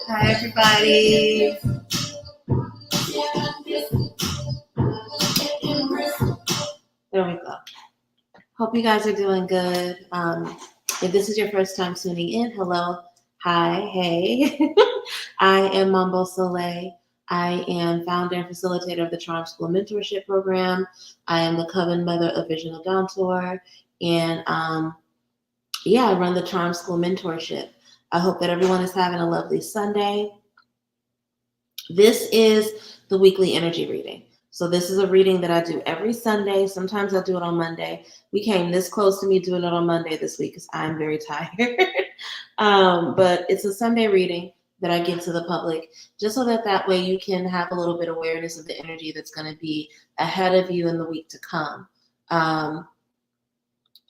Hi, everybody. There we go. Hope you guys are doing good. If this is your first time tuning in, hello, hi, hey. I am Mambo Soleil. I am founder and facilitator of the Charm School Mentorship Program. I am the Coven Mother of Vision of Dawn Tour. And I run the Charm School Mentorship. I hope that everyone is having a lovely Sunday. This is the weekly energy reading. So this is a reading that I do every Sunday. Sometimes I do it on Monday. We came this close to me doing it on Monday this week because I'm very tired. But it's a Sunday reading that I give to the public just so that way you can have a little bit of awareness of the energy that's going to be ahead of you in the week to come.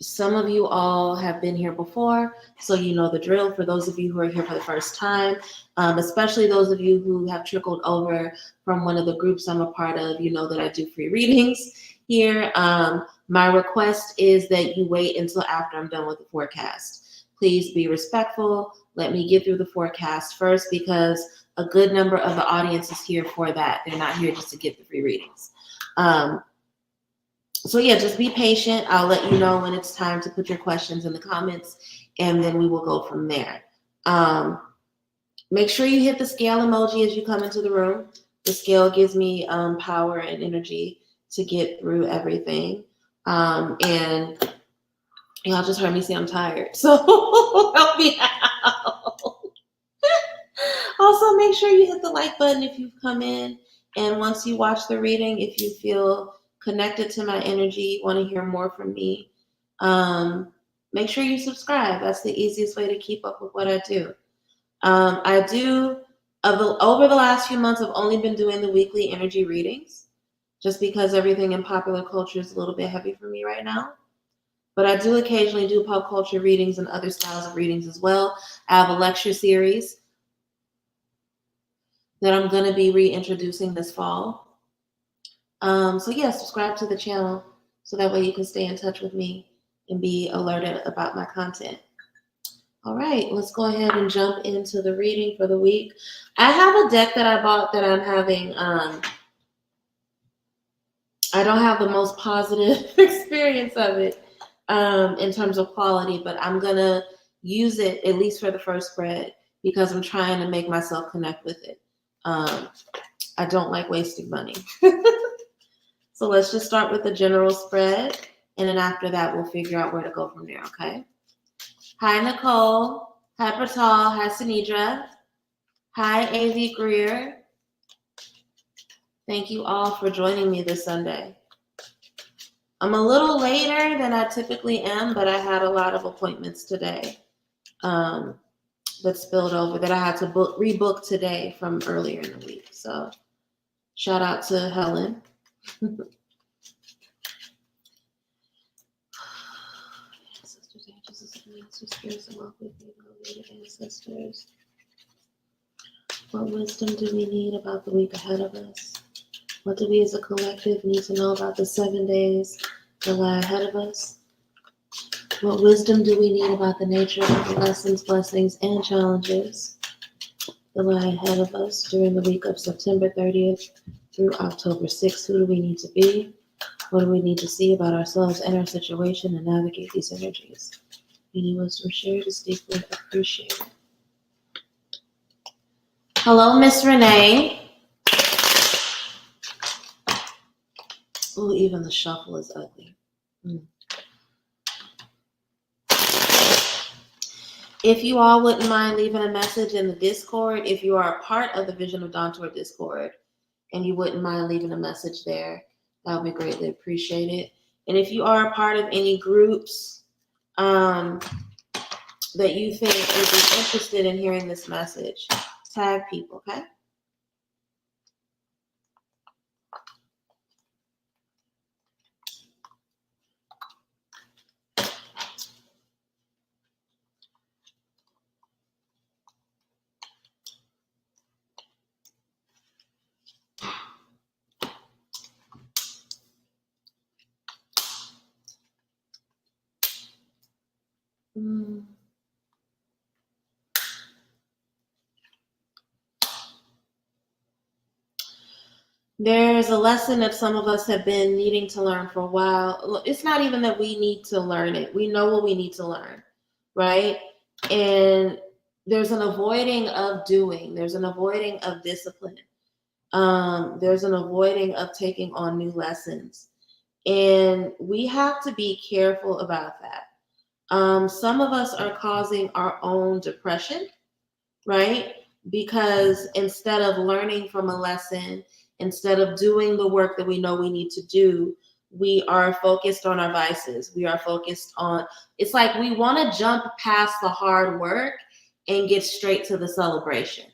Some of you all have been here before, so you know the drill. For those of you who are here for the first time, especially those of you who have trickled over from one of the groups I'm a part of, you know that I do free readings here. My request is that you wait until after I'm done with the forecast. Please be respectful. Let me get through the forecast first because a good number of the audience is here for that. They're not here just to get the free readings. So just be patient. I'll let you know when it's time to put your questions in the comments, and then we will go from there. Make sure you hit the scale emoji as you come into the room. The scale gives me power and energy to get through everything. And y'all just heard me say I'm tired, so help me out. Also, make sure you hit the like button if you've come in. And once you watch the reading, if you feel connected to my energy, want to hear more from me, make sure you subscribe. That's the easiest way to keep up with what I do. Over the last few months, I've only been doing the weekly energy readings just because everything in popular culture is a little bit heavy for me right now. But I do occasionally do pop culture readings and other styles of readings as well. I have a lecture series that I'm going to be reintroducing this fall. Subscribe to the channel so that way you can stay in touch with me and be alerted about my content. All right, let's go ahead and jump into the reading for the week. I have a deck that I bought that I'm having, I don't have the most positive experience of it in terms of quality, but I'm going to use it at least for the first spread because I'm trying to make myself connect with it. I don't like wasting money. So let's just start with the general spread, and then after that, we'll figure out where to go from there, okay? Hi, Nicole. Hi, Pratal. Hi, Sinidra. Hi, A.V. Greer. Thank you all for joining me this Sunday. I'm a little later than I typically am, but I had a lot of appointments today that spilled over that I had to rebook today from earlier in the week. So shout out to Helen. Ancestors, what wisdom do we need about the week ahead of us? What do we as a collective need to know about the 7 days that lie ahead of us? What wisdom do we need about the nature of the lessons, blessings, and challenges that lie ahead of us during the week of September 30th through October 6th? Who do we need to be? What do we need to see about ourselves and our situation and navigate these energies? Any wisdom shared is deeply appreciated. Hello, Miss Renee. Oh, even the shuffle is ugly. If you all wouldn't mind leaving a message in the Discord, if you are a part of the Vision of Dawn Tour Discord, and you wouldn't mind leaving a message there, that would be greatly appreciated. And if you are a part of any groups that you think would be interested in hearing this message, tag people, okay? There's a lesson that some of us have been needing to learn for a while. It's not even that we need to learn it. We know what we need to learn, right? And there's an avoiding of doing. There's an avoiding of discipline. There's an avoiding of taking on new lessons. And we have to be careful about that. Some of us are causing our own depression, right? Because instead of learning from a lesson, instead of doing the work that we know we need to do, we are focused on our vices. We are focused on, it's like we want to jump past the hard work and get straight to the celebration.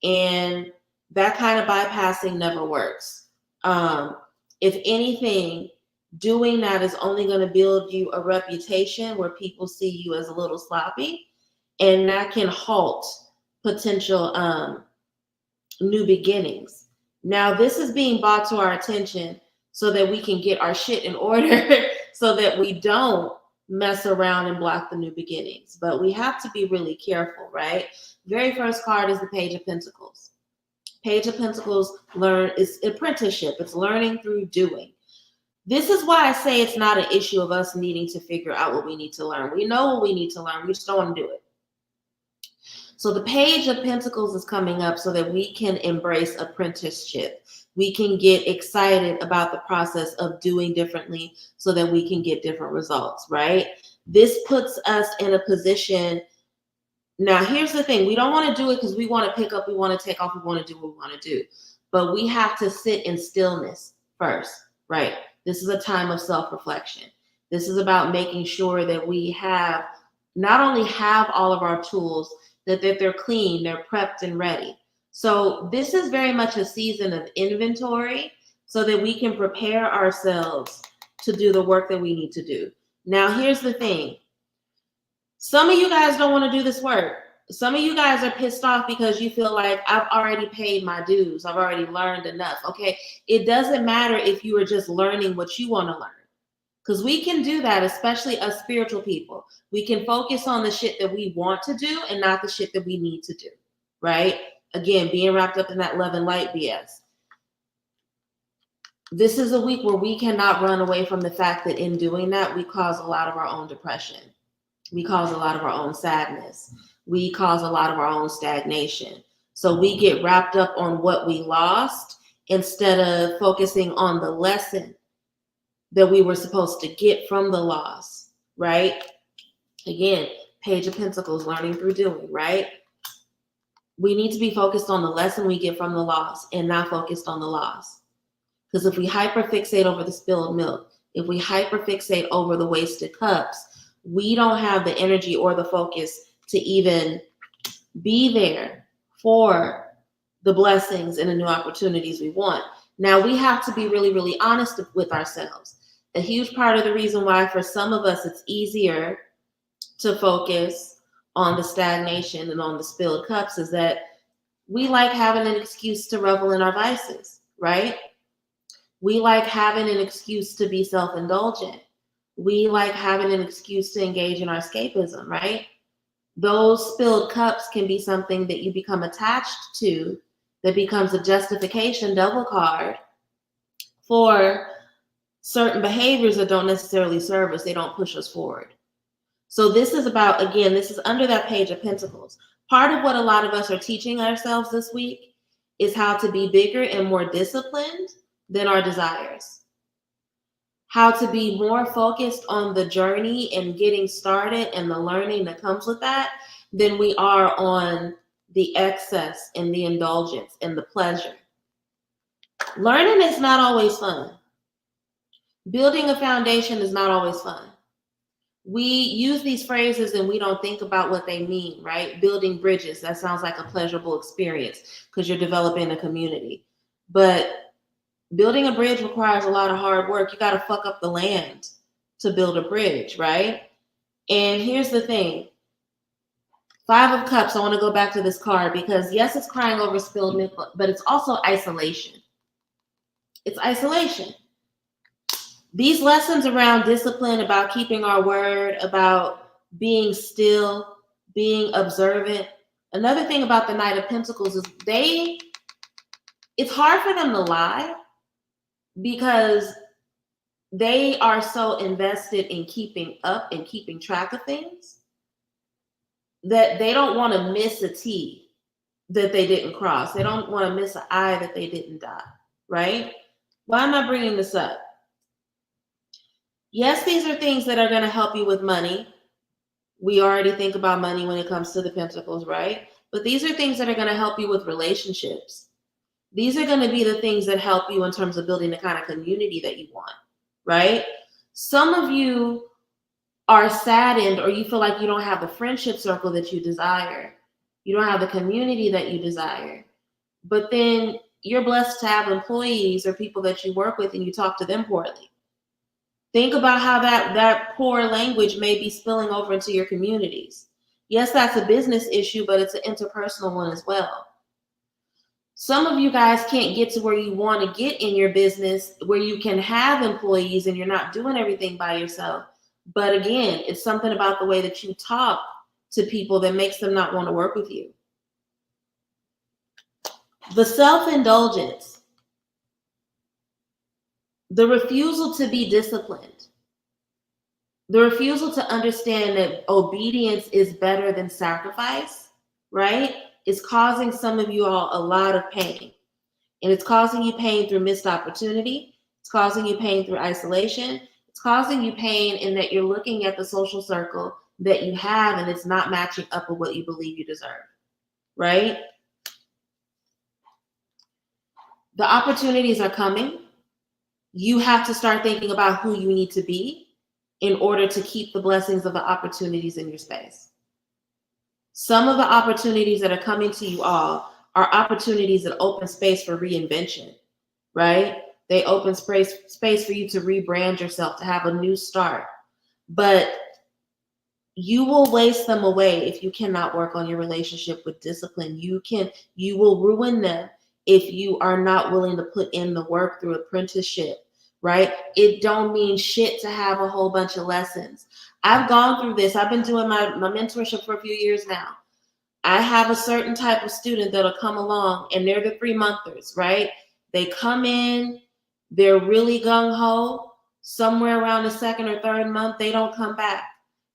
And that kind of bypassing never works. If anything, doing that is only going to build you a reputation where people see you as a little sloppy, and that can halt potential new beginnings. Now, this is being brought to our attention so that we can get our shit in order so that we don't mess around and block the new beginnings. But we have to be really careful, right? Very first card is the Page of Pentacles. Page of Pentacles is apprenticeship. It's learning through doing. This is why I say it's not an issue of us needing to figure out what we need to learn. We know what we need to learn. We just don't want to do it. So the Page of Pentacles is coming up so that we can embrace apprenticeship. We can get excited about the process of doing differently so that we can get different results, right? This puts us in a position. Now, here's the thing. We don't want to do it because we want to pick up, we want to take off, we want to do what we want to do. But we have to sit in stillness first, right? This is a time of self-reflection. This is about making sure that we have, not only have all of our tools, that they're clean, they're prepped and ready. So this is very much a season of inventory so that we can prepare ourselves to do the work that we need to do. Now, here's the thing. Some of you guys don't want to do this work. Some of you guys are pissed off because you feel like I've already paid my dues. I've already learned enough. Okay. It doesn't matter if you are just learning what you want to learn. Because we can do that, especially us spiritual people. We can focus on the shit that we want to do and not the shit that we need to do, right? Again, being wrapped up in that love and light BS. This is a week where we cannot run away from the fact that in doing that, we cause a lot of our own depression. We cause a lot of our own sadness. We cause a lot of our own stagnation. So we get wrapped up on what we lost instead of focusing on the lesson that we were supposed to get from the loss, right? Again, Page of Pentacles, learning through doing, right? We need to be focused on the lesson we get from the loss and not focused on the loss. Because if we hyperfixate over the spilled milk, if we hyperfixate over the wasted cups, we don't have the energy or the focus to even be there for the blessings and the new opportunities we want. Now, we have to be really, really honest with ourselves. A huge part of the reason why for some of us it's easier to focus on the stagnation and on the spilled cups is that we like having an excuse to revel in our vices, right? We like having an excuse to be self-indulgent. We like having an excuse to engage in our escapism, right? Those spilled cups can be something that you become attached to that becomes a justification double card for certain behaviors that don't necessarily serve us. They don't push us forward. So this is about, again, this is under that Page of Pentacles. Part of what a lot of us are teaching ourselves this week is how to be bigger and more disciplined than our desires. How to be more focused on the journey and getting started and the learning that comes with that than we are on the excess and the indulgence and the pleasure. Learning is not always fun. Building a foundation is not always fun. We use these phrases and we don't think about what they mean, right? Building bridges, that sounds like a pleasurable experience because you're developing a community. But building a bridge requires a lot of hard work. You got to fuck up the land to build a bridge, right? And here's the thing. 5 of Cups, I want to go back to this card because yes, it's crying over spilled milk, but it's also isolation. It's isolation. These lessons around discipline, about keeping our word, about being still, being observant. Another thing about the Knight of Pentacles is it's hard for them to lie, because they are so invested in keeping up and keeping track of things that they don't want to miss a T that they didn't cross. They don't want to miss an I that they didn't dot, right? Why am I bringing this up? Yes, these are things that are going to help you with money. We already think about money when it comes to the pentacles, right? But these are things that are going to help you with relationships. These are going to be the things that help you in terms of building the kind of community that you want, right? Some of you are saddened, or you feel like you don't have the friendship circle that you desire. You don't have the community that you desire. But then you're blessed to have employees or people that you work with and you talk to them poorly. Think about how that poor language may be spilling over into your communities. Yes, that's a business issue, but it's an interpersonal one as well. Some of you guys can't get to where you want to get in your business, where you can have employees and you're not doing everything by yourself. But again, it's something about the way that you talk to people that makes them not want to work with you. The self-indulgence, the refusal to be disciplined, the refusal to understand that obedience is better than sacrifice, right, is causing some of you all a lot of pain. And it's causing you pain through missed opportunity. It's causing you pain through isolation. It's causing you pain in that you're looking at the social circle that you have and it's not matching up with what you believe you deserve, right? The opportunities are coming. You have to start thinking about who you need to be in order to keep the blessings of the opportunities in your space. Some of the opportunities that are coming to you all are opportunities that open space for reinvention, right? They open space for you to rebrand yourself, to have a new start. But you will waste them away if you cannot work on your relationship with discipline. You will ruin them if you are not willing to put in the work through apprenticeship, right? It don't mean shit to have a whole bunch of lessons. I've gone through this. I've been doing my mentorship for a few years now. I have a certain type of student that'll come along and they're the 3-monthers, right? They come in, they're really gung-ho. Somewhere around the 2nd or 3rd month, they don't come back.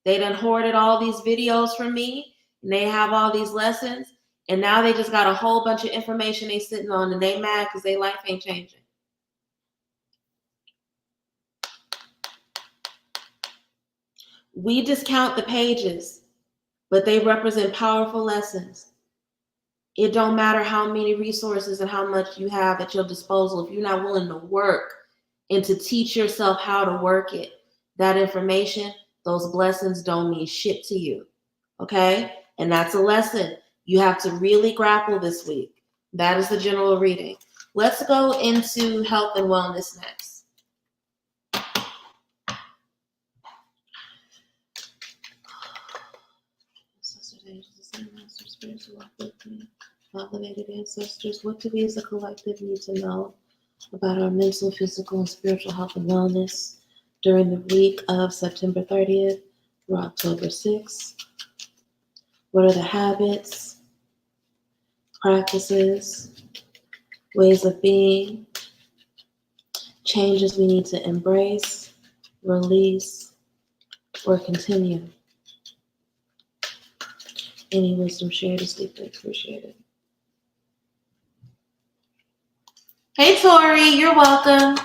They done hoarded all these videos from me and they have all these lessons. And now they just got a whole bunch of information they sitting on and they mad because their life ain't changing. We discount the pages, but they represent powerful lessons. It don't matter how many resources and how much you have at your disposal. If you're not willing to work and to teach yourself how to work it, that information, those blessings don't mean shit to you. Okay? And that's a lesson you have to really grapple this week. That is the general reading. Let's go into health and wellness next. Elevated ancestors, what do we as a collective need to know about our mental, physical, and spiritual health and wellness during the week of September 30th through October 6th? What are the habits, practices, ways of being, changes we need to embrace, release, or continue? Any wisdom shared is deeply appreciated. Hey, Tori, you're welcome.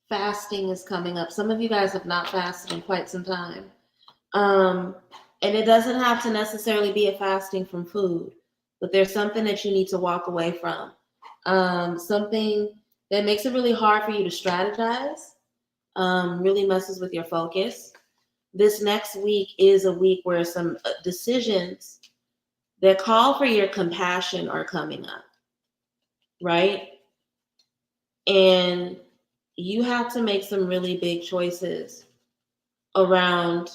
Fasting is coming up. Some of you guys have not fasted in quite some time. And it doesn't have to necessarily be a fasting from food. but there's something that you need to walk away from. Something that makes it really hard for you to strategize, really messes with your focus. This next week is a week where some decisions that call for your compassion are coming up, right? And you have to make some really big choices around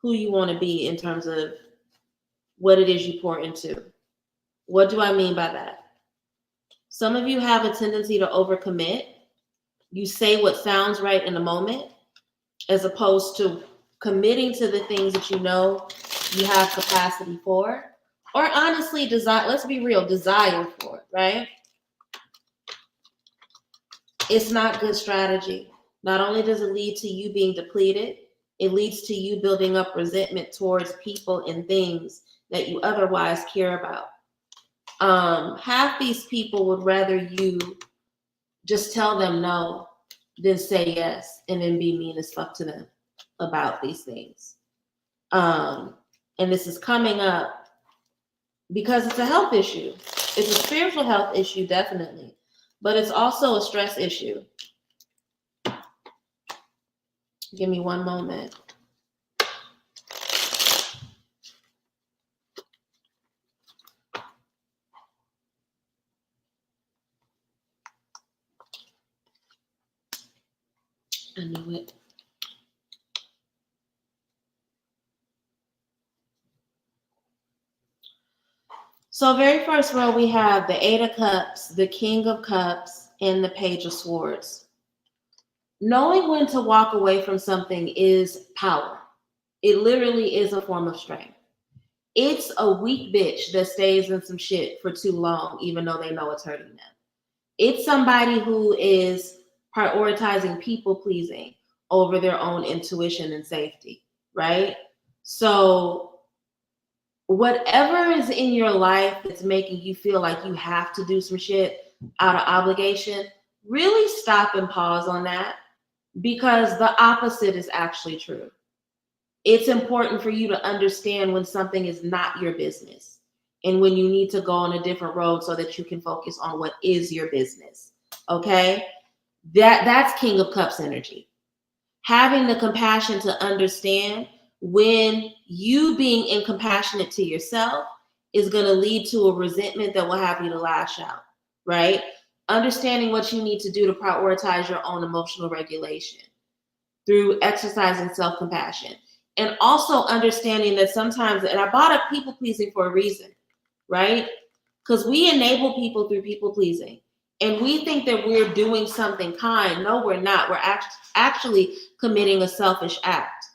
who you want to be in terms of what it is you pour into. What do I mean by that? Some of you have a tendency to overcommit. You say what sounds right in the moment, as opposed to committing to the things that you know you have capacity for, or honestly, desire. Let's be real, desire for it, right? It's not good strategy. Not only does it lead to you being depleted, it leads to you building up resentment towards people and things that you otherwise care about. Half these people would rather you just tell them no than say yes and then be mean as fuck to them about these things. And this is coming up because it's a health issue. It's a spiritual health issue, definitely, but it's also a stress issue. Give me one moment. I knew it. So very first row, we have the Eight of Cups, the King of Cups, and the Page of Swords. Knowing when to walk away from something is power. It literally is a form of strength. It's a weak bitch that stays in some shit for too long, even though they know it's hurting them. It's somebody who is prioritizing people pleasing over their own intuition and safety, right? So whatever is in your life that's making you feel like you have to do some shit out of obligation, really stop and pause on that, because the opposite is actually true. It's important for you to understand when something is not your business and when you need to go on a different road so that you can focus on what is your business. Okay? That's King of Cups energy. Having the compassion to understand when you being incompassionate to yourself is going to lead to a resentment that will have you to lash out, right? Understanding what you need to do to prioritize your own emotional regulation through exercising self-compassion. And also understanding that sometimes, and I brought up people pleasing for a reason, right? Because we enable people through people pleasing. And we think that we're doing something kind. No, we're not. We're actually committing a selfish act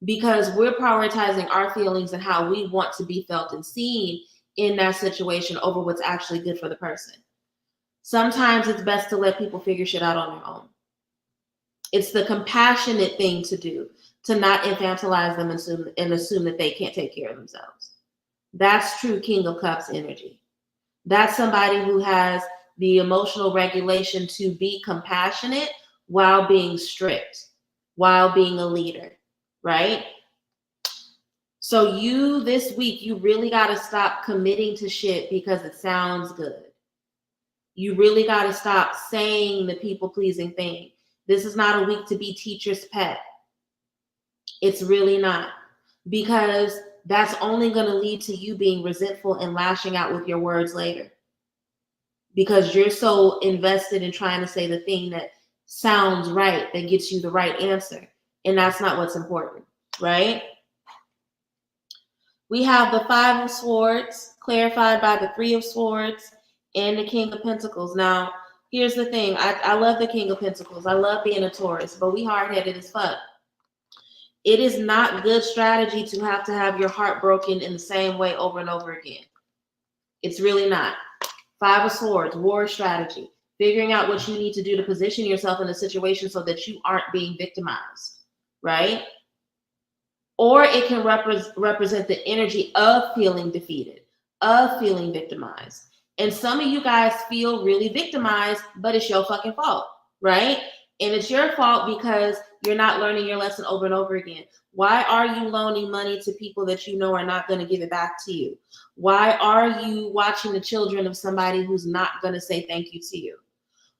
because we're prioritizing our feelings and how we want to be felt and seen in that situation over what's actually good for the person. Sometimes it's best to let people figure shit out on their own. It's the compassionate thing to do, to not infantilize them and assume that they can't take care of themselves. That's true King of Cups energy. That's somebody who has the emotional regulation to be compassionate while being strict, while being a leader, right? So you, this week, you really got to stop committing to shit because it sounds good. You really got to stop saying the people-pleasing thing. This is not a week to be teacher's pet. It's really not, because that's only going to lead to you being resentful and lashing out with your words later, because you're so invested in trying to say the thing that sounds right, that gets you the right answer. And that's not what's important, right? We have the Five of Swords clarified by the Three of Swords and the King of Pentacles. Now, here's the thing. I love the King of Pentacles. I love being a Taurus, but we hard-headed as fuck. It is not good strategy to have your heart broken in the same way over and over again. It's really not. Five of Swords, war strategy, figuring out what you need to do to position yourself in a situation so that you aren't being victimized, right? Or it can represent the energy of feeling defeated, of feeling victimized. And some of you guys feel really victimized, but it's your fucking fault, right? And it's your fault because you're not learning your lesson over and over again. Why are you loaning money to people that you know are not going to give it back to you? Why are you watching the children of somebody who's not going to say thank you to you?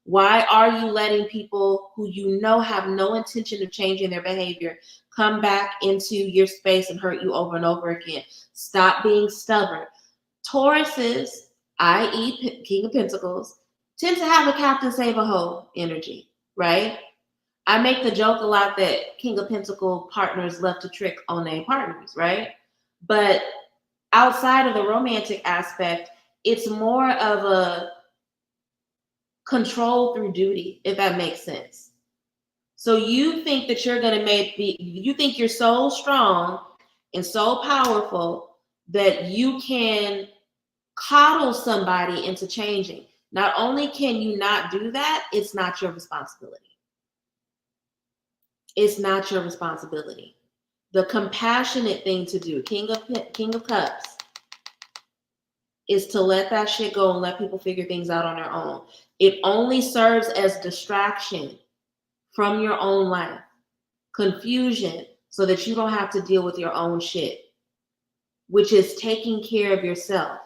Why are you letting people who you know have no intention of changing their behavior come back into your space and hurt you over and over again? Stop being stubborn. Tauruses, i.e. King of Pentacles, tend to have a Captain Save a Hoe energy, right? I make the joke a lot that King of Pentacle partners love to trick on their partners, right? But outside of the romantic aspect, it's more of a control through duty, if that makes sense. So you think that you're going to you think you're so strong and so powerful that you can coddle somebody into changing. Not only can you not do that, it's not your responsibility. It's not your responsibility. The compassionate thing to do, King of Cups, is to let that shit go and let people figure things out on their own. It only serves as distraction from your own life, confusion, so that you don't have to deal with your own shit, which is taking care of yourself.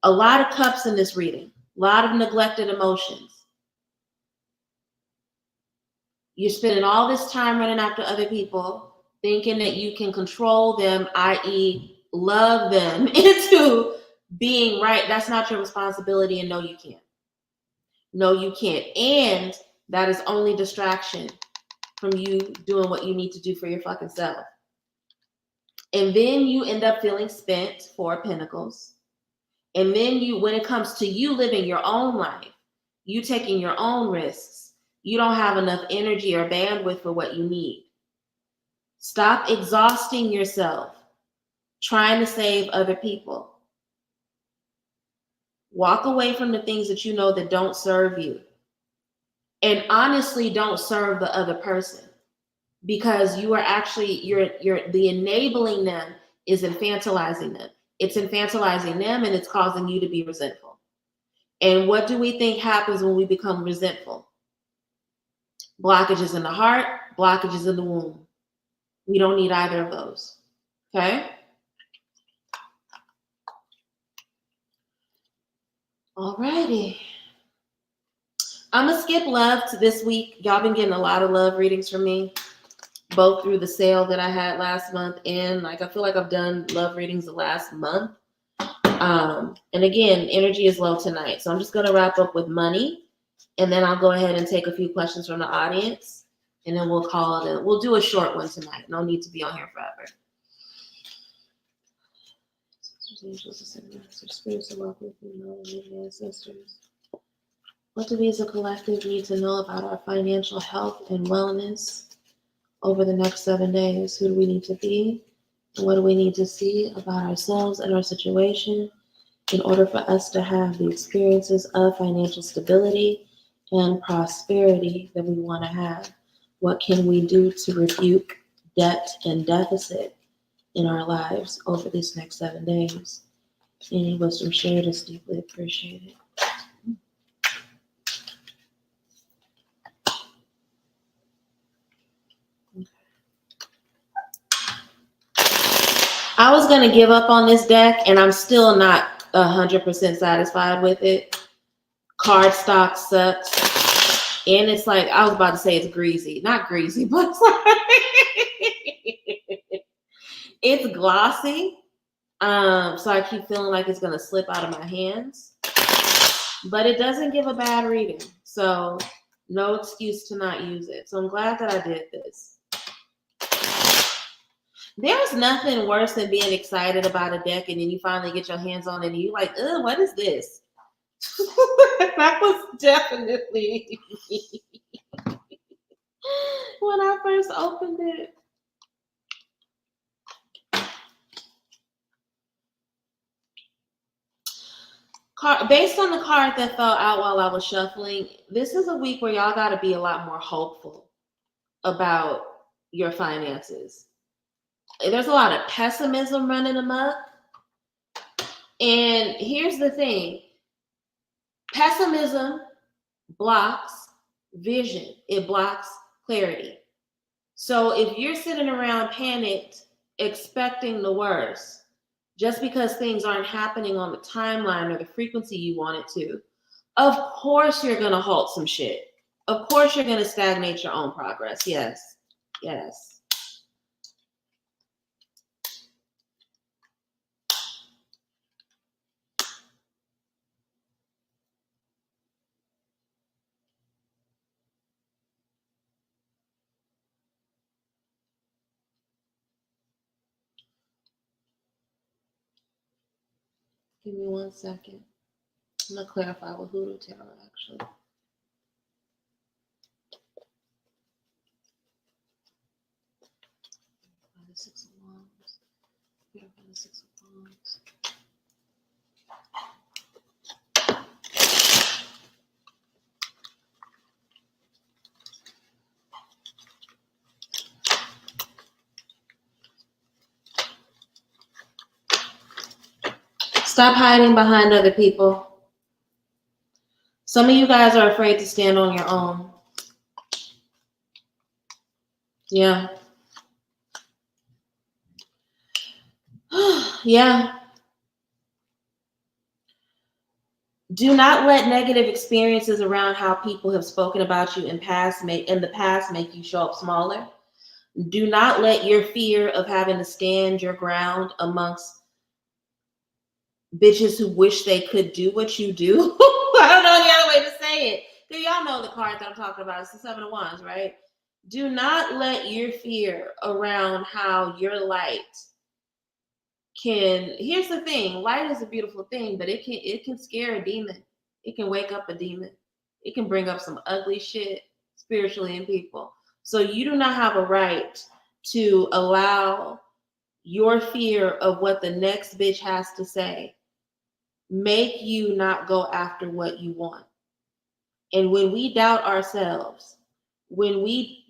A lot of cups in this reading, a lot of neglected emotions. You're spending all this time running after other people, thinking that you can control them, i.e., love them into being right. That's not your responsibility, and no, you can't. No, you can't. And that is only distraction from you doing what you need to do for your fucking self. And then you end up feeling spent, Four of Pentacles. And then when it comes to you living your own life, you taking your own risks, you don't have enough energy or bandwidth for what you need. Stop exhausting yourself trying to save other people. Walk away from the things that you know that don't serve you. And honestly, don't serve the other person, because you are actually, you're the enabling them is infantilizing them. It's infantilizing them, and it's causing you to be resentful. And what do we think happens when we become resentful? Blockages in the heart, blockages in the womb. We don't need either of those. Okay? Alrighty. I'm going to skip love to this week. Y'all been getting a lot of love readings from me, both through the sale that I had last month, and I feel like I've done love readings the last month. And again, energy is low tonight. So I'm just going to wrap up with money, and then I'll go ahead and take a few questions from the audience, and then we'll call it. We'll do a short one tonight. No need to be on here forever. What do we as a collective need to know about our financial health and wellness over the next 7 days? Who do we need to be? And what do we need to see about ourselves and our situation in order for us to have the experiences of financial stability and prosperity that we want to have? What can we do to rebuke debt and deficit in our lives over these next 7 days? Any wisdom shared is deeply appreciated. I was going to give up on this deck, and I'm still not 100% satisfied with it. Cardstock sucks. And it's like, I was about to say it's greasy. Not greasy, but it's like it's glossy. So I keep feeling like it's going to slip out of my hands. But it doesn't give a bad reading. So no excuse to not use it. So I'm glad that I did this. There's nothing worse than being excited about a deck and then you finally get your hands on it and you're like, ugh, what is this? That was definitely when I first opened it. Based on the card that fell out while I was shuffling, this is a week where y'all got to be a lot more hopeful about your finances. There's a lot of pessimism running amok. And here's the thing. Pessimism blocks vision. It blocks clarity. So if you're sitting around panicked, expecting the worst, just because things aren't happening on the timeline or the frequency you want it to, of course you're going to halt some shit. Of course you're going to stagnate your own progress. Yes. Yes. Give me 1 second. I'm going to clarify with Hoodoo Tarot, actually. The 6 of Wands. Clarify the 6 of Wands. Stop hiding behind other people. Some of you guys are afraid to stand on your own. Yeah. Yeah. Do not let negative experiences around how people have spoken about you in the past make you show up smaller. Do not let your fear of having to stand your ground amongst bitches who wish they could do what you do. I don't know any other way to say it. Because y'all know the card that I'm talking about. It's the 7 of Wands, right? Do not let your fear around how your light can. Here's the thing: light is a beautiful thing, but it can scare a demon. It can wake up a demon. It can bring up some ugly shit spiritually in people. So you do not have a right to allow your fear of what the next bitch has to say make you not go after what you want. And when we doubt ourselves, when we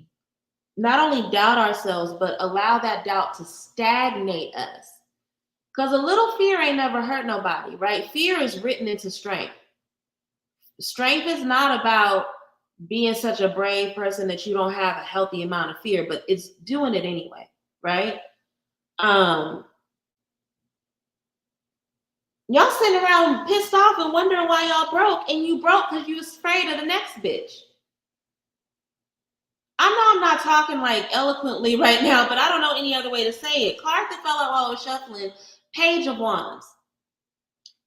not only doubt ourselves, but allow that doubt to stagnate us, because a little fear ain't never hurt nobody, right? Fear is written into strength. Strength is not about being such a brave person that you don't have a healthy amount of fear, but it's doing it anyway, right? Y'all sitting around pissed off and wondering why y'all broke, and you broke because you was afraid of the next bitch. I know I'm not talking like eloquently right now, but I don't know any other way to say it. Card that fell out while I was shuffling, Page of Wands.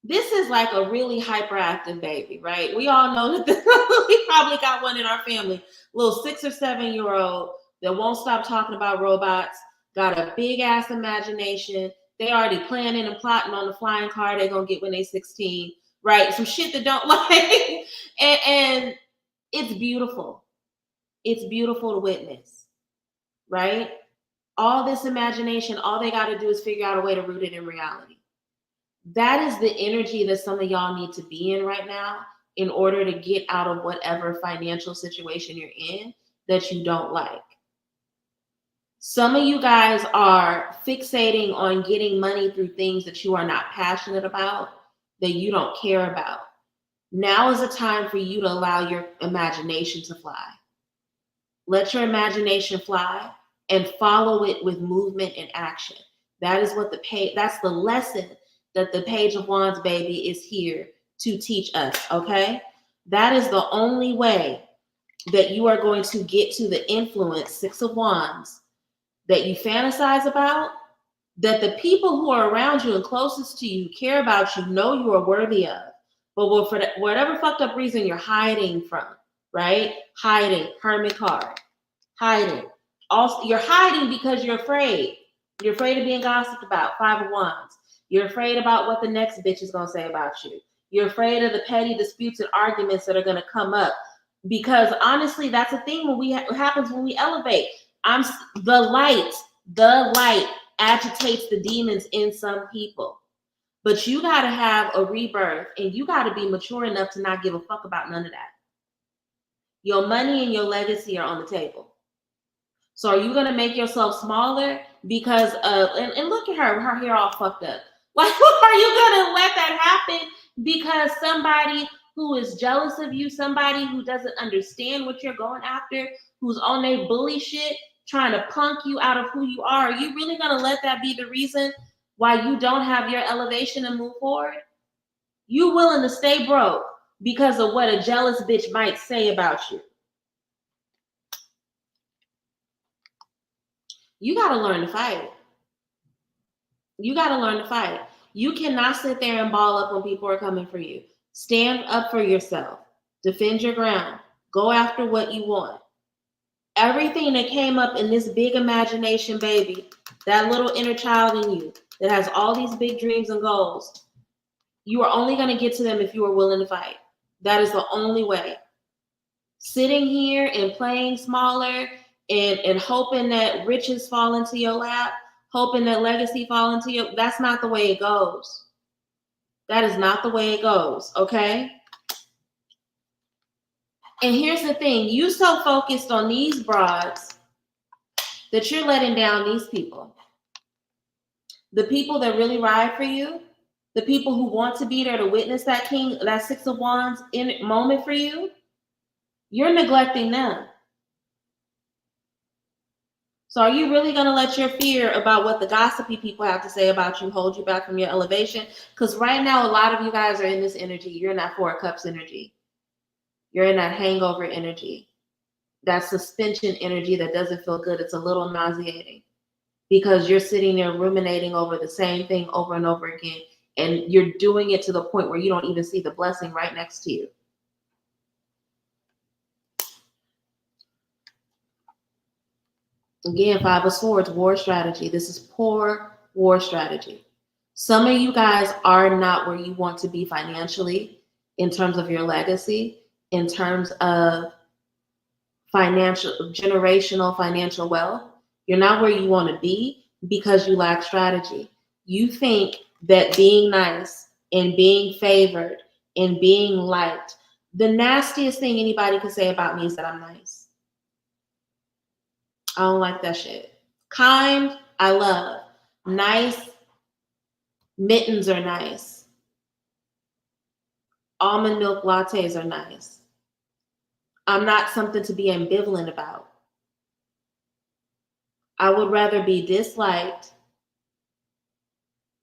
This is like a really hyperactive baby, right? We all know that we probably got one in our family, little 6 or 7 year old that won't stop talking about robots, got a big ass imagination. They already planning and plotting on the flying car they're gonna get when they're 16, right? Some shit that don't like, and it's beautiful. It's beautiful to witness, right? All this imagination, all they got to do is figure out a way to root it in reality. That is the energy that some of y'all need to be in right now in order to get out of whatever financial situation you're in that you don't like. Some of you guys are fixating on getting money through things that you are not passionate about, that you don't care about. Now is the time for you to allow your imagination to fly. Let your imagination fly and follow it with movement and action. That is what that's the lesson that the Page of Wands baby is here to teach us, okay? That is the only way that you are going to get to the influence, 6 of Wands, that you fantasize about, that the people who are around you and closest to you care about you, know you are worthy of, but for whatever fucked up reason you're hiding from, right? Hiding, Hermit card, hiding. Also, you're hiding because you're afraid. You're afraid of being gossiped about, 5 of Wands. You're afraid about what the next bitch is going to say about you. You're afraid of the petty disputes and arguments that are going to come up. Because honestly, that's a thing when happens when we elevate. The light agitates the demons in some people. But you got to have a rebirth, and you got to be mature enough to not give a fuck about none of that. Your money and your legacy are on the table. So are you going to make yourself smaller because of, and look at her hair all fucked up. Like, are you going to let that happen because somebody who is jealous of you, somebody who doesn't understand what you're going after, who's on their bully shit, trying to punk you out of who you are you really going to let that be the reason why you don't have your elevation and move forward? You willing to stay broke because of what a jealous bitch might say about you? You got to learn to fight. You got to learn to fight. You cannot sit there and ball up when people are coming for you. Stand up for yourself. Defend your ground. Go after what you want. Everything that came up in this big imagination, baby, that little inner child in you that has all these big dreams and goals, you are only going to get to them if you are willing to fight. That is the only way. Sitting here and playing smaller and hoping that riches fall into your lap, hoping that legacy fall into you, that's not the way it goes. That is not the way it goes, okay? And here's the thing, you so focused on these broads that you're letting down these people. The people that really ride for you, the people who want to be there to witness that that Six of Wands moment for you, you're neglecting them. So are you really going to let your fear about what the gossipy people have to say about you hold you back from your elevation? Because right now, a lot of you guys are in this energy. You're in that Four of Cups energy. You're in that hangover energy. That suspension energy that doesn't feel good. It's a little nauseating because you're sitting there ruminating over the same thing over and over again. And you're doing it to the point where you don't even see the blessing right next to you. Again, Five of Swords, war strategy. This is poor war strategy. Some of you guys are not where you want to be financially in terms of your legacy, in terms of generational financial wealth. You're not where you want to be because you lack strategy. You think that being nice and being favored and being liked, the nastiest thing anybody could say about me is that I'm nice. I don't like that shit. Kind, I love. Nice, mittens are nice. Almond milk lattes are nice. I'm not something to be ambivalent about. I would rather be disliked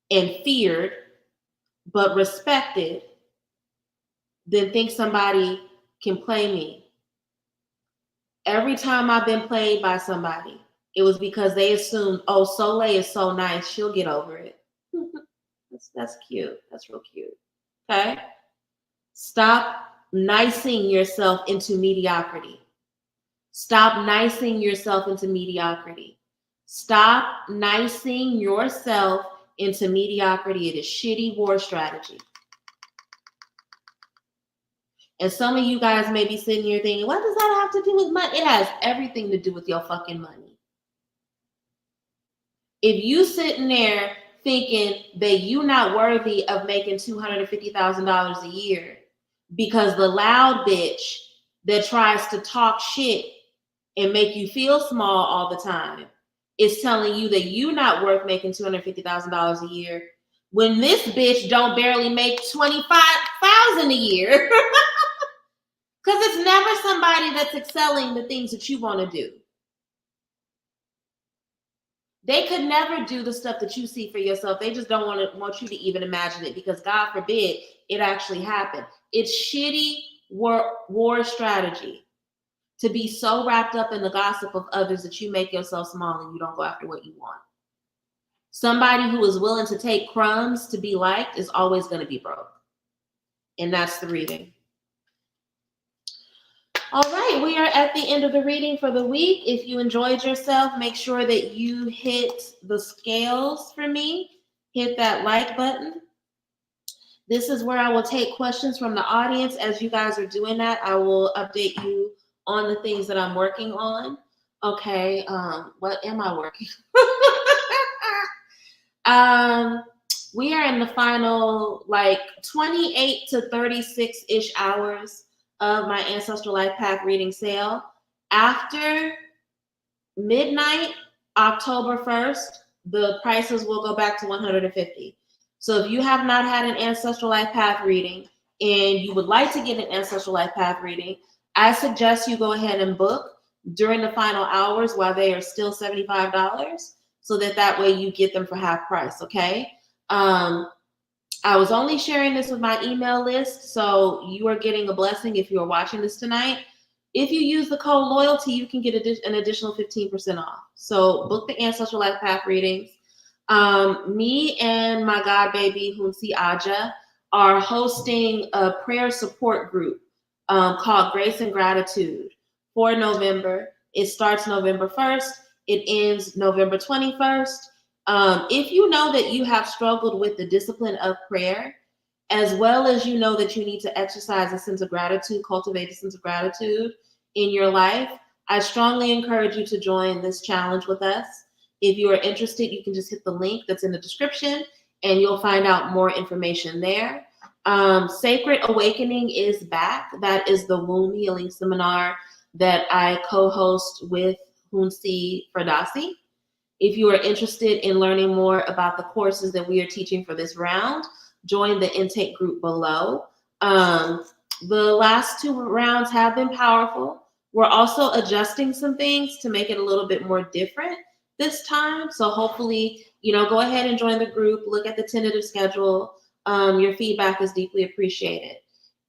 and feared, but respected than think somebody can play me. Every time I've been played by somebody, it was because they assumed, oh, Soleil is so nice, she'll get over it. That's cute. That's real cute. Okay? Stop nicing yourself into mediocrity. Stop nicing yourself into mediocrity. Stop nicing yourself into mediocrity. It is shitty war strategy. And some of you guys may be sitting here thinking, what does that have to do with money? It has everything to do with your fucking money. If you sitting there thinking that you're not worthy of making $250,000 a year because the loud bitch that tries to talk shit and make you feel small all the time is telling you that you're not worth making $250,000 a year when this bitch don't barely make $25,000 a year. Because it's never somebody that's excelling the things that you want to do. They could never do the stuff that you see for yourself. They just don't want you to even imagine it because God forbid it actually happened. It's shitty war strategy to be so wrapped up in the gossip of others that you make yourself small and you don't go after what you want. Somebody who is willing to take crumbs to be liked is always going to be broke. And that's the reading. All right, we are at the end of the reading for the week. If you enjoyed yourself, make sure that you hit the scales for me. Hit that like button. This is where I will take questions from the audience. As you guys are doing that, I will update you on the things that I'm working on. Okay, what am I working on? We are in the final 28 to 36-ish hours of my Ancestral Life Path reading sale. After midnight, October 1st, the prices will go back to $150. So if you have not had an Ancestral Life Path reading and you would like to get an ancestral life path reading, I suggest you go ahead and book during the final hours while they are still $75, so that way you get them for half price, okay? I was only sharing this with my email list, so you are getting a blessing if you are watching this tonight. If you use the code loyalty, you can get an additional 15% off. So book the ancestral life path readings. Me and my god baby Hunsi Aja are hosting a prayer support group called Grace and Gratitude for November. It starts November 1st. It ends November 21st. If you know that you have struggled with the discipline of prayer, as well as you know that you need to exercise a sense of gratitude, cultivate a sense of gratitude in your life, I strongly encourage you to join this challenge with us. If you are interested, you can just hit the link that's in the description and you'll find out more information there. Sacred Awakening is back. That is the womb healing seminar that I co-host with Hunsi Ferdasi. If you are interested in learning more about the courses that we are teaching for this round, join the intake group below. The last two rounds have been powerful. We're also adjusting some things to make it a little bit more different this time. So hopefully, go ahead and join the group, look at the tentative schedule. Your feedback is deeply appreciated.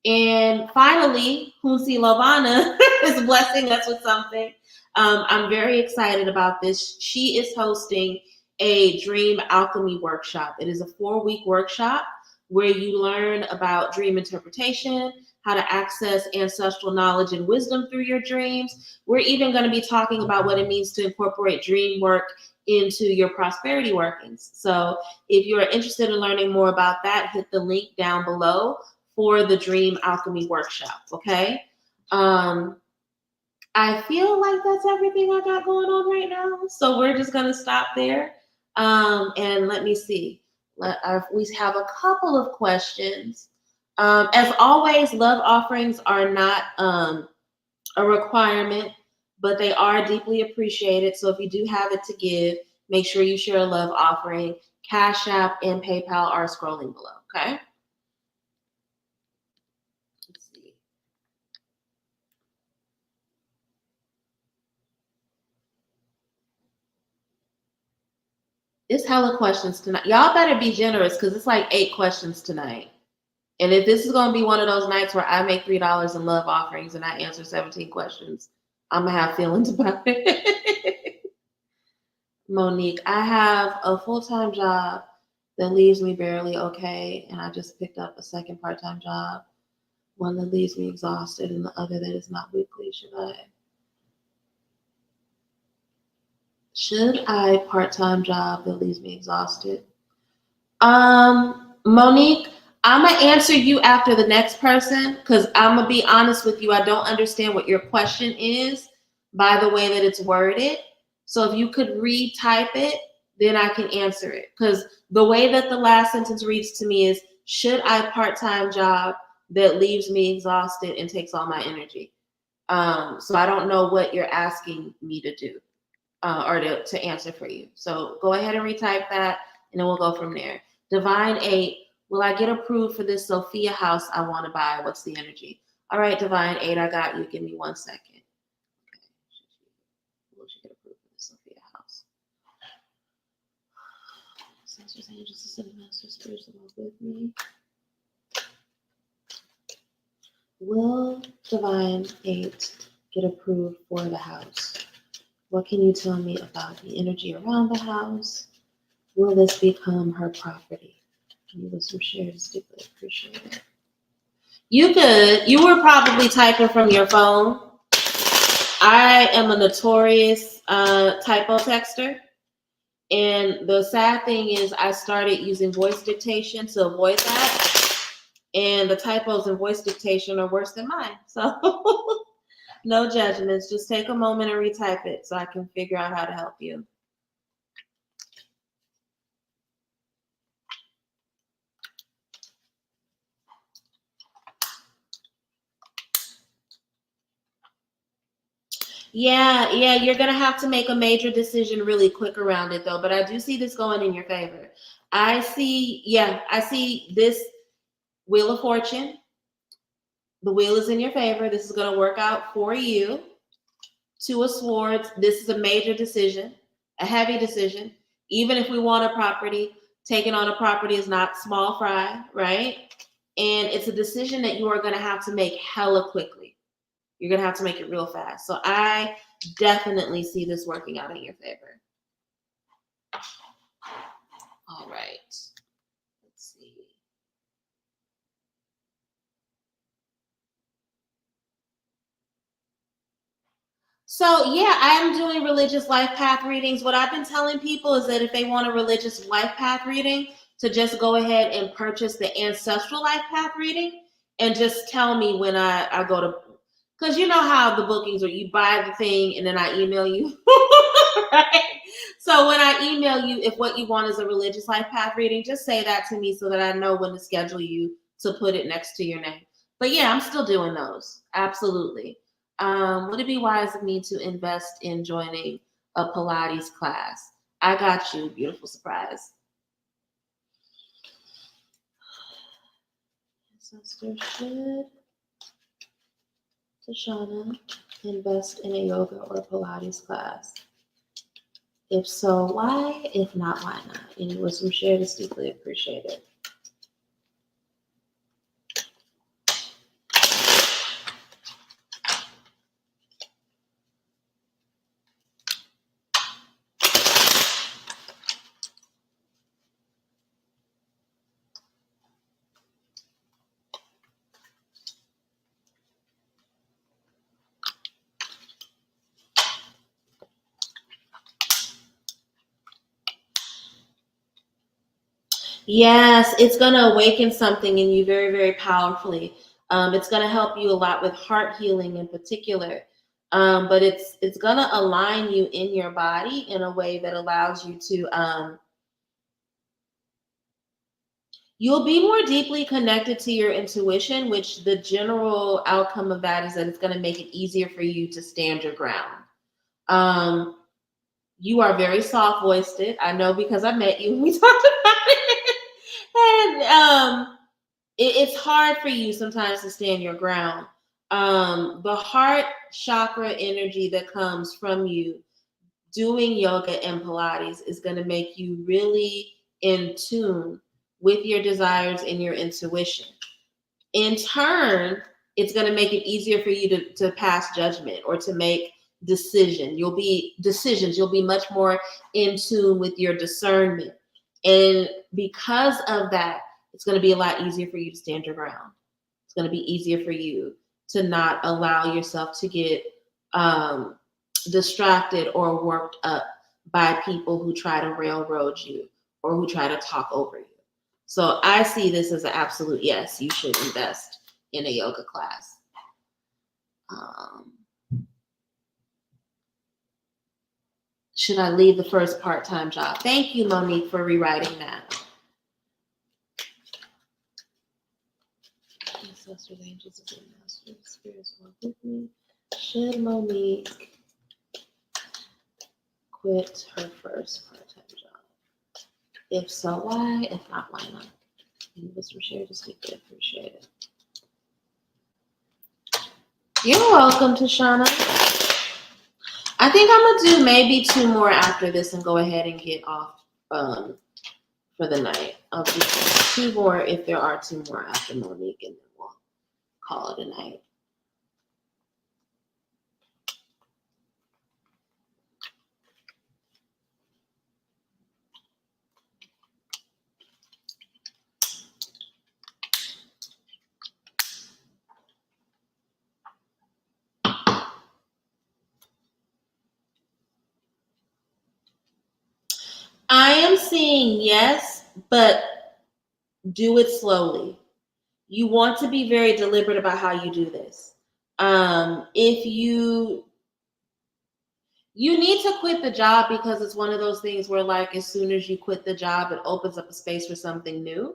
And finally, Hunsi Lovana is blessing us with something. I'm very excited about this. She is hosting a dream alchemy workshop. It is a 4-week workshop where you learn about dream interpretation, how to access ancestral knowledge and wisdom through your dreams. We're even going to be talking about what it means to incorporate dream work into your prosperity workings. So if you're interested in learning more about that, hit the link down below for the Dream Alchemy Workshop, okay? I feel like that's everything I got going on right now. So we're just going to stop there. And let me see. We have a couple of questions. As always, love offerings are not a requirement, but they are deeply appreciated. So if you do have it to give, make sure you share a love offering. Cash App and PayPal are scrolling below, okay? Let's see. It's hella questions tonight. Y'all better be generous because it's like 8 questions tonight. And if this is going to be one of those nights where I make $3 in love offerings and I answer 17 questions, I'm going to have feelings about it. Monique, I have a full-time job that leaves me barely okay, and I just picked up a second part-time job, one that leaves me exhausted and the other that is not weekly. Should I part-time job that leaves me exhausted? Monique, I'm going to answer you after the next person because I'm going to be honest with you. I don't understand what your question is by the way that it's worded. So if you could retype it, then I can answer it. Because the way that the last sentence reads to me is, should I part-time job that leaves me exhausted and takes all my energy? So I don't know what you're asking me to do or to answer for you. So go ahead and retype that and then we'll go from there. Divine 8, will I get approved for this Sophia house I want to buy? What's the energy? All right, Divine 8, I got you. Give me 1 second. Okay. Will she get approved for this Sophia house? Sisters, angels, ascended masters, spirits along with me. Will Divine 8 get approved for the house? What can you tell me about the energy around the house? Will this become her property? Can you with some shares? Deeply appreciate it. You could. You were probably typing from your phone. I am a notorious typo texter. And the sad thing is I started using voice dictation to avoid that. And the typos in voice dictation are worse than mine. So no judgments. Just take a moment and retype it so I can figure out how to help you. Yeah, you're gonna have to make a major decision really quick around it though. But I do see this going in your favor. I see this Wheel of Fortune. The wheel is in your favor. This is going to work out for you. Two of Swords. This is a major decision, a heavy decision. Even if we want a property, taking on a property is not small fry, right? And it's a decision that you are going to have to make hella quickly. You're going to have to make it real fast. So I definitely see this working out in your favor. All right. Let's see. So yeah, I am doing religious life path readings. What I've been telling people is that if they want a religious life path reading, to just go ahead and purchase the ancestral life path reading and just tell me when I go to, because you know how the bookings are, you buy the thing and then I email you. Right? So when I email you, if what you want is a religious life path reading, just say that to me so that I know when to schedule you to put it next to your name. But yeah, I'm still doing those. Absolutely. Would it be wise of me to invest in joining a Pilates class? I got you. Beautiful surprise. Ancestor, should Tashana invest in a yoga or Pilates class? If so, why? If not, why not? Any wisdom shared is deeply appreciated. Yes, it's going to awaken something in you very, very powerfully. It's going to help you a lot with heart healing in particular. But it's going to align you in your body in a way that allows you to, you'll be more deeply connected to your intuition, which the general outcome of that is that it's going to make it easier for you to stand your ground. You are very soft voiced. I know because I met you and we talked about it. And it's hard for you sometimes to stand your ground. The heart chakra energy that comes from you doing yoga and Pilates is going to make you really in tune with your desires and your intuition. In turn, it's going to make it easier for you to pass judgment or to make decisions. You'll be much more in tune with your discernment. And because of that, it's going to be a lot easier for you to stand your ground. It's going to be easier for you to not allow yourself to get distracted or worked up by people who try to railroad you or who try to talk over you. So I see this as an absolute yes, you should invest in a yoga class. Should I leave the first part-time job? Thank you, Monique, for rewriting that. Ancestors, angels, and masters, spirits walk with me. Should Monique quit her first part-time job? If so, why? If not, why not? And wisdom shared is deeply appreciated. You're welcome, Tashana. I think I'm gonna do maybe 2 more after this and go ahead and get off for the night. I'll do 2 more if there are 2 more after Monique, and then we'll call it a night. I am seeing yes, but do it slowly. You want to be very deliberate about how you do this. If you need to quit the job because it's one of those things where, like, as soon as you quit the job, it opens up a space for something new.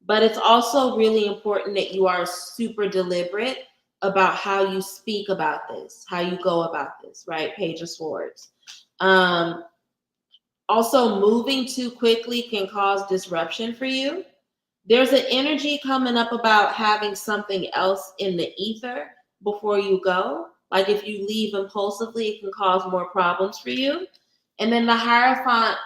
But it's also really important that you are super deliberate about how you speak about this, how you go about this, right? Page of Swords. Also, moving too quickly can cause disruption for you There's an energy coming up about having something else in the ether before you go. Like if you leave impulsively, it can cause more problems for you. And then the Hierophant,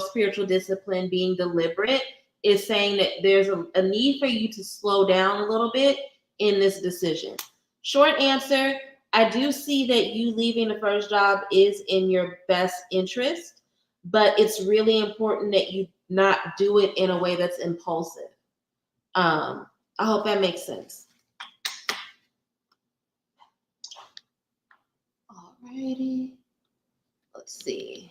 spiritual discipline, being deliberate, is saying that there's a need for you to slow down a little bit in this decision. Short answer, I do see that you leaving the first job is in your best interest, but it's really important that you not do it in a way that's impulsive. I hope that makes sense. Alrighty. Let's see.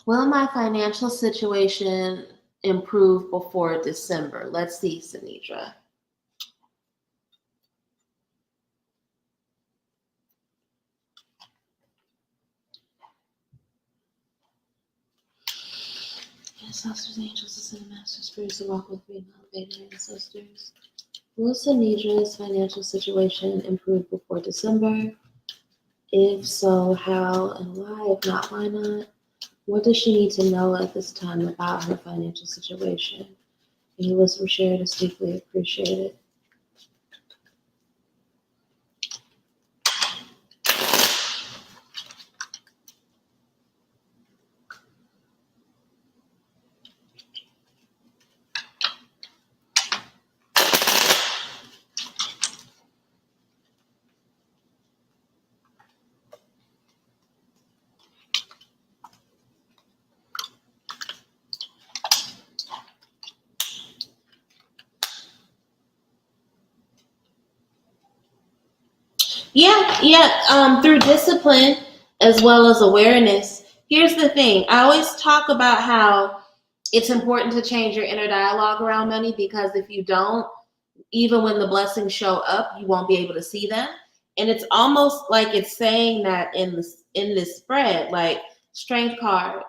Will my financial situation improve before December? Let's see, Sinidra. Ancestors, angels, ascended masters, spirits who walk with me, elevated ancestors. Will Sinidra's financial situation improve before December? If so, how and why? If not, why not? What does she need to know at this time about her financial situation? Any wisdom shared is deeply appreciated. Yeah. Through discipline as well as awareness. Here's the thing. I always talk about how it's important to change your inner dialogue around money, because if you don't, even when the blessings show up, you won't be able to see them. And it's almost like it's saying that in this spread, like strength card,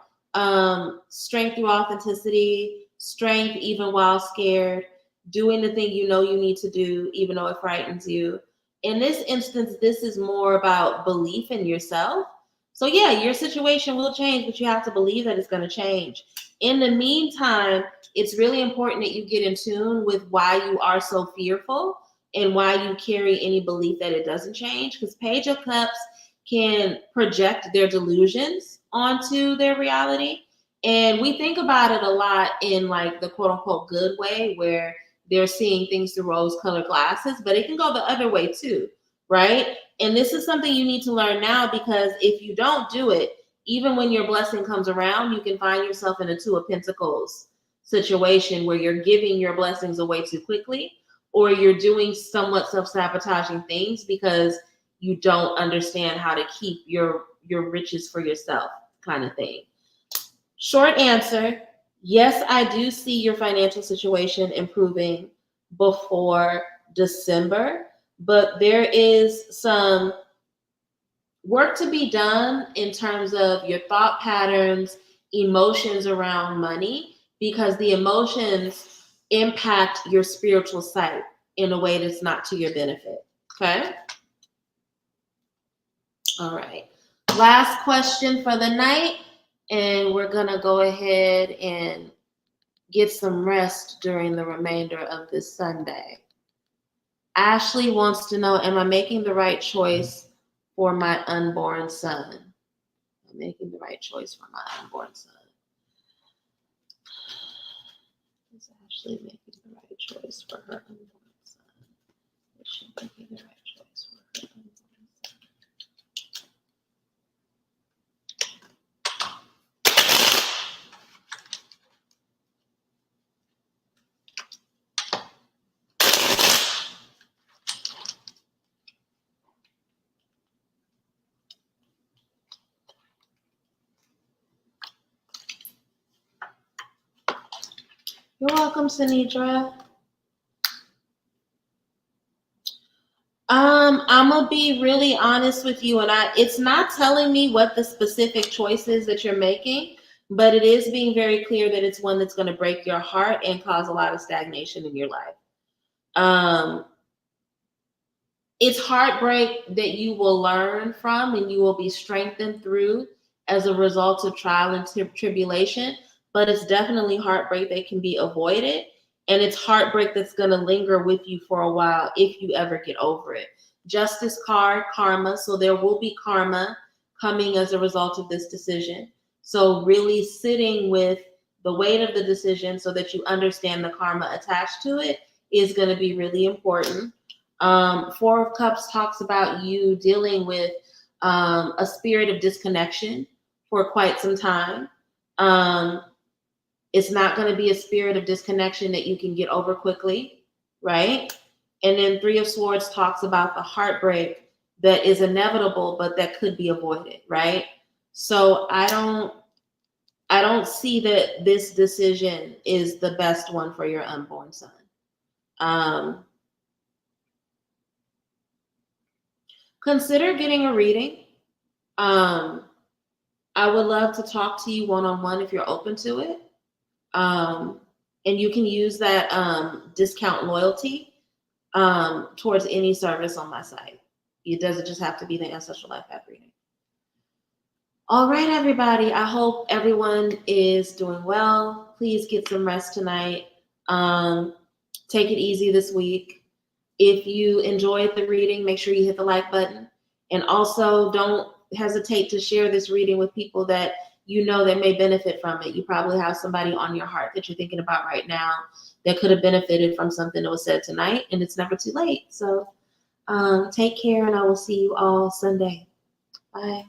strength through authenticity, strength even while scared, doing the thing you know you need to do, even though it frightens you. In this instance, this is more about belief in yourself. So yeah, your situation will change, but you have to believe that it's going to change. In the meantime, it's really important that you get in tune with why you are so fearful and why you carry any belief that it doesn't change. Because Page of Cups can project their delusions onto their reality. And we think about it a lot in like the quote unquote good way, where they're seeing things through rose colored glasses, but it can go the other way too, right? And this is something you need to learn now, because if you don't do it, even when your blessing comes around, you can find yourself in a Two of Pentacles situation where you're giving your blessings away too quickly, or you're doing somewhat self-sabotaging things because you don't understand how to keep your riches for yourself, kind of thing. Short answer, yes, I do see your financial situation improving before December, but there is some work to be done in terms of your thought patterns, emotions around money, because the emotions impact your spiritual sight in a way that's not to your benefit. Okay? All right. Last question for the night, and we're going to go ahead and get some rest during the remainder of this Sunday. Ashley wants to know, am I making the right choice for my unborn son? I'm making the right choice for my unborn son. Is Ashley making the right choice for her unborn son? Is she making the right choice for her unborn son? You're welcome, Sinidra. I'm gonna be really honest with you, and it's not telling me what the specific choice is that you're making, but it is being very clear that it's one that's going to break your heart and cause a lot of stagnation in your life. It's heartbreak that you will learn from and you will be strengthened through as a result of trial and tribulation, but it's definitely heartbreak that can be avoided. And it's heartbreak that's going to linger with you for a while if you ever get over it. Justice card, karma. So there will be karma coming as a result of this decision. So really sitting with the weight of the decision so that you understand the karma attached to it is going to be really important. Four of Cups talks about you dealing with a spirit of disconnection for quite some time. It's not going to be a spirit of disconnection that you can get over quickly, right? And then Three of Swords talks about the heartbreak that is inevitable, but that could be avoided, right? So I don't see that this decision is the best one for your unborn son. Consider getting a reading. I would love to talk to you one-on-one if you're open to it. And you can use that discount loyalty towards any service on my site. It doesn't just have to be the Ancestral Life Path reading. All right, everybody. I hope everyone is doing well. Please get some rest tonight. Take it easy this week. If you enjoyed the reading, make sure you hit the like button. And also don't hesitate to share this reading with people that you know that may benefit from it. You probably have somebody on your heart that you're thinking about right now that could have benefited from something that was said tonight, and it's never too late. So take care, and I will see you all Sunday. Bye.